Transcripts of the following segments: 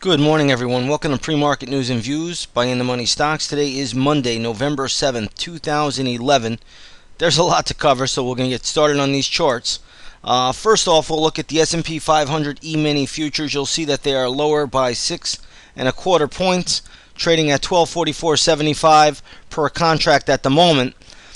Good morning, everyone. Welcome to Pre-Market News and Views by In the Money Stocks. Today is Monday, November 7th, 2011. There's a lot to cover, so we're going to get started on these charts. First off, we'll look at the S&P 500 E-mini futures. You'll see that they are lower by 6.25 points, trading at 1244.75 per contract at the moment.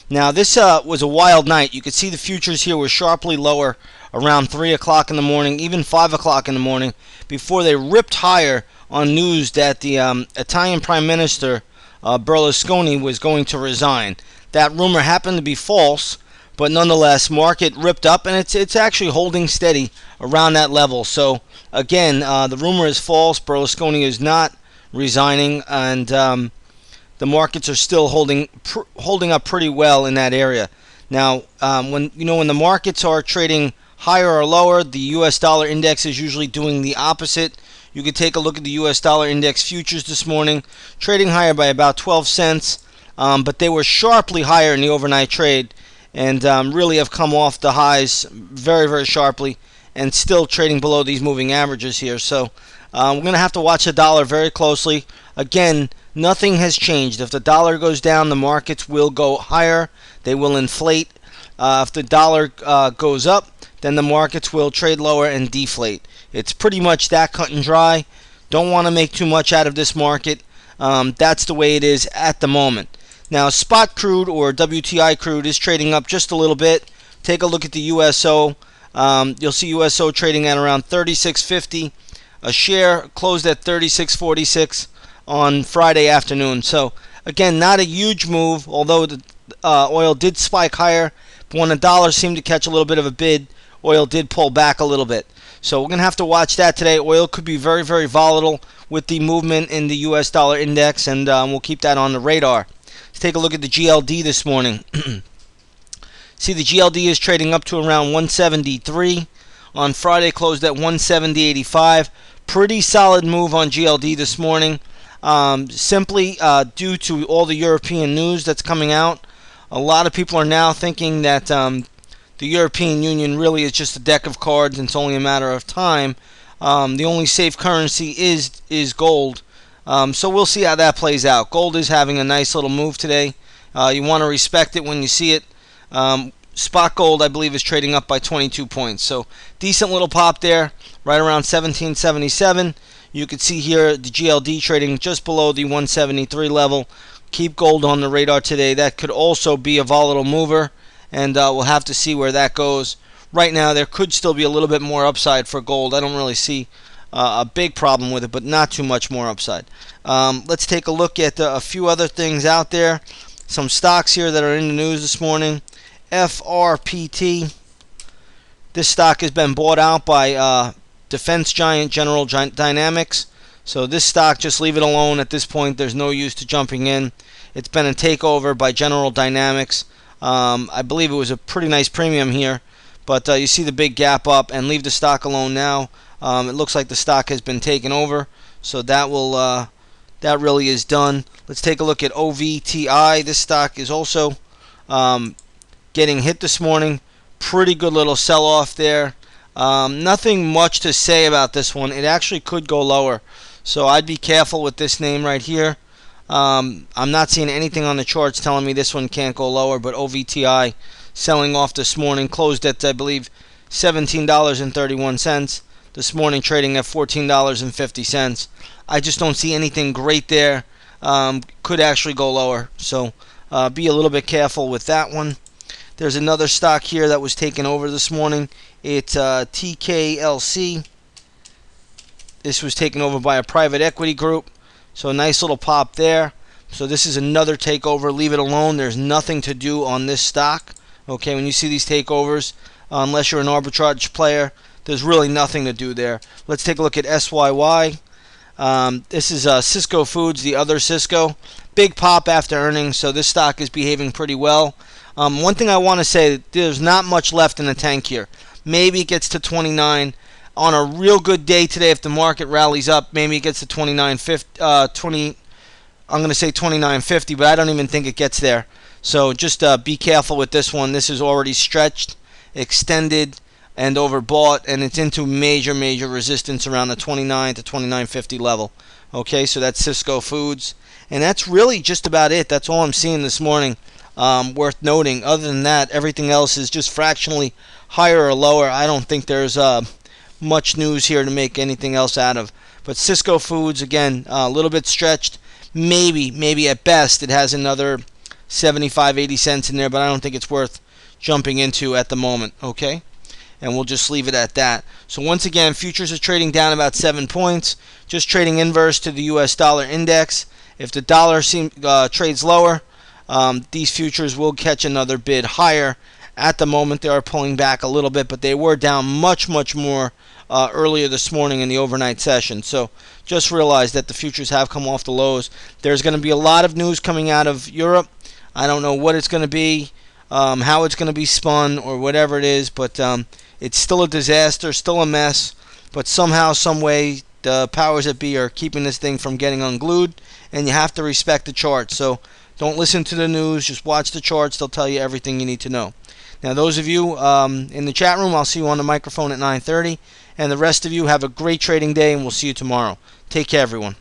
Now, this was a wild night. You could see the futures here were sharply lower around 3 o'clock in the morning, even 5 o'clock in the morning, before they ripped higher on news that the Italian Prime Minister Berlusconi was going to resign. That rumor happened to be false, but nonetheless, market ripped up, and it's actually holding steady around that level. So, again, the rumor is false. Berlusconi is not resigning, and the markets are still holding up pretty well in that area. Now, when the markets are trading higher or lower, the U.S. dollar index is usually doing the opposite. You could take a look at the U.S. dollar index futures this morning, trading higher by about 12 cents, but they were sharply higher in the overnight trade and really have come off the highs very, very sharply and still trading below these moving averages here. So we're going to have to watch the dollar very closely. Again, nothing has changed. If the dollar goes down, the markets will go higher. They will inflate. If the dollar goes up, then the markets will trade lower and deflate. It's pretty much that cut and dry. Don't want to make too much out of this market. That's the way it is at the moment. Now, spot crude or WTI crude is trading up just a little bit. Take a look at the USO. You'll see USO trading at around $36.50 a share, closed at $36.46 on Friday afternoon. So, again, not a huge move, although the oil did spike higher. But when the dollar seemed to catch a little bit of a bid, oil did pull back a little bit. So we're going to have to watch that today. Oil could be very, very volatile with the movement in the U.S. dollar index, and we'll keep that on the radar. Let's take a look at the GLD this morning. See, the GLD is trading up to around 173. On Friday, closed at 170.85. Pretty solid move on GLD this morning, simply due to all the European news that's coming out. A lot of people are now thinking that the European Union really is just a deck of cards and it's only a matter of time. The only safe currency is gold. So we'll see how that plays out. Gold is having a nice little move today. You want to respect it when you see it. Spot gold, I believe, is trading up by 22 points. So decent little pop there, right around 1777. You can see here the GLD trading just below the 173 level. Keep gold on the radar today. That could also be a volatile mover, and we'll have to see where that goes. Right now, there could still be a little bit more upside for gold. I don't really see a big problem with it, but not too much more upside. Let's take a look at a few other things out there. Some stocks here that are in the news this morning. FRPT. This stock has been bought out by defense giant General Dynamics. So this stock, just leave it alone at this point. There's no use to jumping in. It's been a takeover by General Dynamics. I believe it was a pretty nice premium here, but you see the big gap up, and leave the stock alone now. It looks like the stock has been taken over, so that really is done. Let's take a look at OVTI. This stock is also getting hit this morning. Pretty good little sell-off there. Nothing much to say about this one. It actually could go lower, so I'd be careful with this name right here. I'm not seeing anything on the charts telling me this one can't go lower, but OVTI selling off this morning, closed at, I believe, $17.31. This morning trading at $14.50. I just don't see anything great there. Could actually go lower, so be a little bit careful with that one. There's another stock here that was taken over this morning. It's TKLC. This was taken over by a private equity group. So a nice little pop there. So this is another takeover. Leave it alone. There's nothing to do on this stock. Okay, when you see these takeovers, unless you're an arbitrage player, there's really nothing to do there. Let's take a look at SYY. This is Cisco Foods, the other Cisco. Big pop after earnings, so this stock is behaving pretty well. One thing I want to say, there's not much left in the tank here. Maybe it gets to 29. On a real good day today, if the market rallies up, maybe it gets to 29.50. I'm going to say 29.50, but I don't even think it gets there. So just be careful with this one. This is already stretched, extended. and overbought, and it's into major resistance around the 29 to 29.50 level. Okay, so that's Cisco Foods, and that's really just about it. That's all I'm seeing this morning. Worth noting. Other than that, everything else is just fractionally higher or lower. I don't think there's much news here to make anything else out of. But Cisco Foods, again, a little bit stretched. Maybe at best it has another 75, 80 cents in there, but I don't think it's worth jumping into at the moment. Okay? And we'll just leave it at that. So once again, futures are trading down about 7 points, just trading inverse to the U.S. dollar index. If the dollar trades lower, these futures will catch another bid higher. At the moment, they are pulling back a little bit, but they were down much more earlier this morning in the overnight session. So just realize that the futures have come off the lows. There's going to be a lot of news coming out of Europe. I don't know what it's going to be, how it's going to be spun, or whatever it is, but it's still a disaster, still a mess. But somehow, some way, the powers that be are keeping this thing from getting unglued, and you have to respect the charts. So don't listen to the news, just watch the charts. They'll tell you everything you need to know. Now, those of you in the chat room, I'll see you on the microphone at 9:30. And the rest of you, have a great trading day, and we'll see you tomorrow. Take care, everyone.